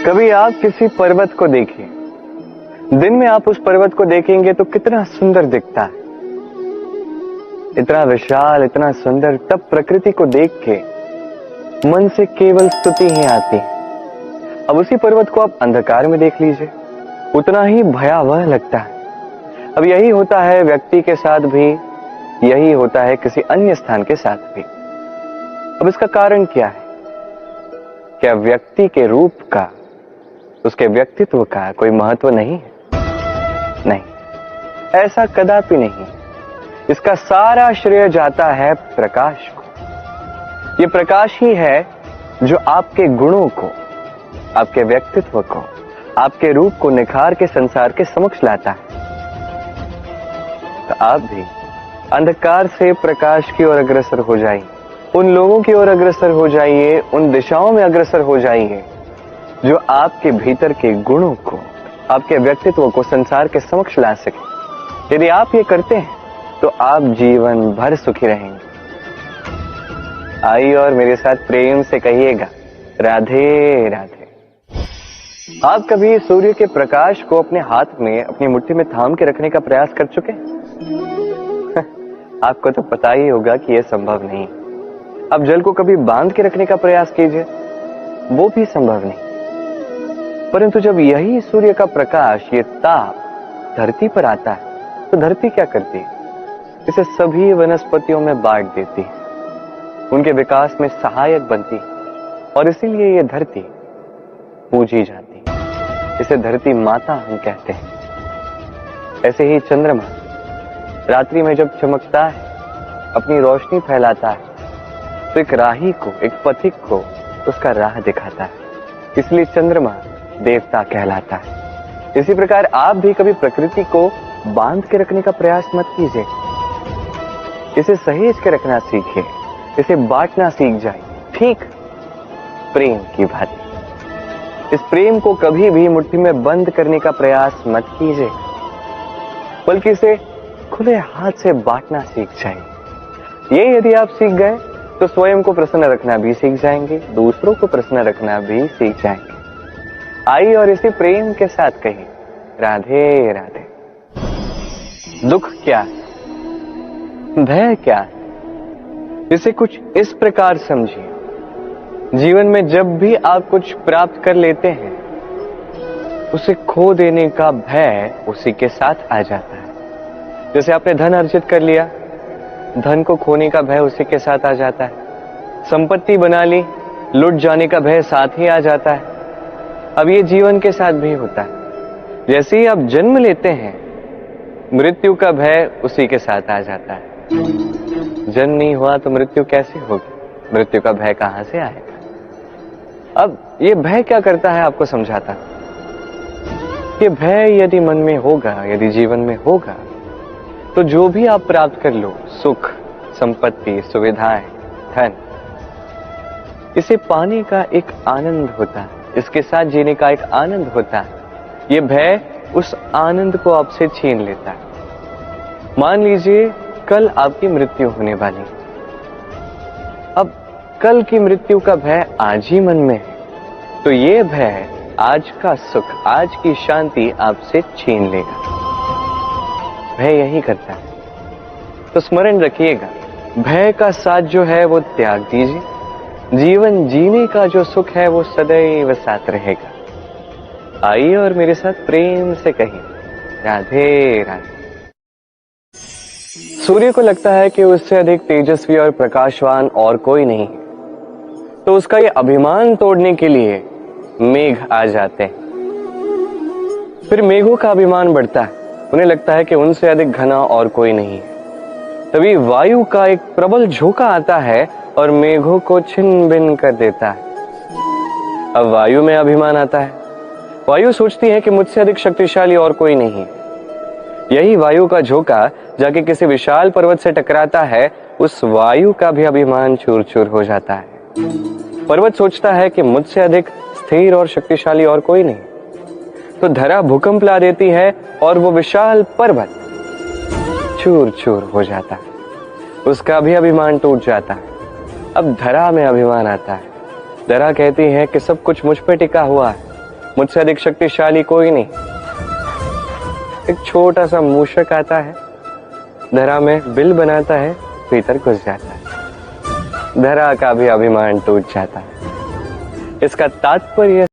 कभी आप किसी पर्वत को देखिए, दिन में आप उस पर्वत को देखेंगे तो कितना सुंदर दिखता है, इतना विशाल, इतना सुंदर। तब प्रकृति को देख के मन से केवल स्तुति ही आती है। अब उसी पर्वत को आप अंधकार में देख लीजिए, उतना ही भयावह लगता है। अब यही होता है व्यक्ति के साथ भी, यही होता है किसी अन्य स्थान के साथ भी। अब इसका कारण क्या है? क्या व्यक्ति के रूप का, उसके व्यक्तित्व का कोई महत्व नहीं है? नहीं, ऐसा कदापि नहीं। इसका सारा श्रेय जाता है प्रकाश को। ये प्रकाश ही है जो आपके गुणों को, आपके व्यक्तित्व को, आपके रूप को निखार के संसार के समक्ष लाता है। तो आप भी अंधकार से प्रकाश की ओर अग्रसर हो जाइए, उन लोगों की ओर अग्रसर हो जाइए, उन दिशाओं में अग्रसर हो जाइए जो आपके भीतर के गुणों को, आपके व्यक्तित्व को संसार के समक्ष ला सके। यदि आप ये करते हैं तो आप जीवन भर सुखी रहेंगे। आइए और मेरे साथ प्रेम से कहिएगा, राधे राधे। आप कभी सूर्य के प्रकाश को अपने हाथ में, अपनी मुट्ठी में थाम के रखने का प्रयास कर चुके हैं? आपको तो पता ही होगा कि यह संभव नहीं। अब जल को कभी बांध के रखने का प्रयास कीजिए, वो भी संभव नहीं। परंतु जब यही सूर्य का प्रकाश, ये ताप धरती पर आता है तो धरती क्या करती है? इसे सभी वनस्पतियों में बांट देती है, उनके विकास में सहायक बनती है और इसीलिए ये धरती पूजी जाती है। इसे धरती माता हम कहते हैं। ऐसे ही चंद्रमा रात्रि में जब चमकता है, अपनी रोशनी फैलाता है तो एक राही को, एक पथिक को उसका राह दिखाता है, इसलिए चंद्रमा देवता कहलाता है। इसी प्रकार आप भी कभी प्रकृति को बांध के रखने का प्रयास मत कीजिए, इसे सहेज के रखना सीखिए, इसे बांटना सीख जाए, ठीक प्रेम की भांति। इस प्रेम को कभी भी मुट्ठी में बंद करने का प्रयास मत कीजिए, बल्कि इसे खुले हाथ से बांटना सीख जाइए। ये यदि आप सीख गए तो स्वयं को प्रसन्न रखना भी सीख जाएंगे, दूसरों को प्रसन्न रखना भी सीख जाएंगे। आइए और इसी प्रेम के साथ कहिए, राधे राधे। दुख क्या है? भय क्या है? इसे कुछ इस प्रकार समझिए, जीवन में जब भी आप कुछ प्राप्त कर लेते हैं, उसे खो देने का भय उसी के साथ आ जाता है। जैसे आपने धन अर्जित कर लिया, धन को खोने का भय उसी के साथ आ जाता है। संपत्ति बना ली, लुट जाने का भय साथ ही आ जाता है। अब ये जीवन के साथ भी होता है। जैसे ही आप जन्म लेते हैं, मृत्यु का भय उसी के साथ आ जाता है। जन्म नहीं हुआ तो मृत्यु कैसे होगी? मृत्यु का भय कहां से आएगा? अब ये भय क्या करता है आपको समझाता। ये भय यदि मन में होगा, यदि जीवन में होगा, तो जो भी आप प्राप्त कर लो, सुख, संपत्ति, सुविधाएं, धन, इसे पाने का एक आनंद होता है, इसके साथ जीने का एक आनंद होता है। ये भय उस आनंद को आपसे छीन लेता है। मान लीजिए कल आपकी मृत्यु होने वाली है। अब कल की मृत्यु का भय आज ही मन में है, तो ये भय आज का सुख, आज की शांति आपसे छीन लेगा। भय यही करता है। तो स्मरण रखिएगा, भय का साथ जो है वो त्याग दीजिए। जीवन जीने का जो सुख है वो सदैव साथ रहेगा। आइए और मेरे साथ प्रेम से कहिए, राधे राधे। सूर्य को लगता है कि उससे अधिक तेजस्वी और प्रकाशवान और कोई नहीं है, तो उसका ये अभिमान तोड़ने के लिए मेघ आ जाते हैं। फिर मेघों का अभिमान बढ़ता है, उन्हें लगता है कि उनसे अधिक घना और कोई नहीं है। तभी वायु का एक प्रबल झोंका आता है और मेघों को छिन्न भिन्न कर देता है। अब वायु में अभिमान आता है। वायु सोचती है कि मुझसे अधिक शक्तिशाली और कोई नहीं है। यही वायु का झोंका जाके किसी विशाल पर्वत से टकराता है, उस वायु का भी अभिमान चूर चूर हो जाता है। पर्वत सोचता है कि मुझसे अधिक स्थिर और शक्तिशाली और कोई नहीं, तो धरा भूकंप ला देती है और वो विशाल पर्वत चूर चूर हो जाता है, उसका भी अभिमान टूट जाता है। अब धरा में अभिमान आता है। धरा कहती है कि सब कुछ मुझ पे टिका हुआ है, मुझसे अधिक शक्तिशाली कोई नहीं। एक छोटा सा मूषक आता है, धरा में बिल बनाता है, भीतर घुस जाता है। धरा का भी अभिमान टूट जाता है। इसका तात्पर्य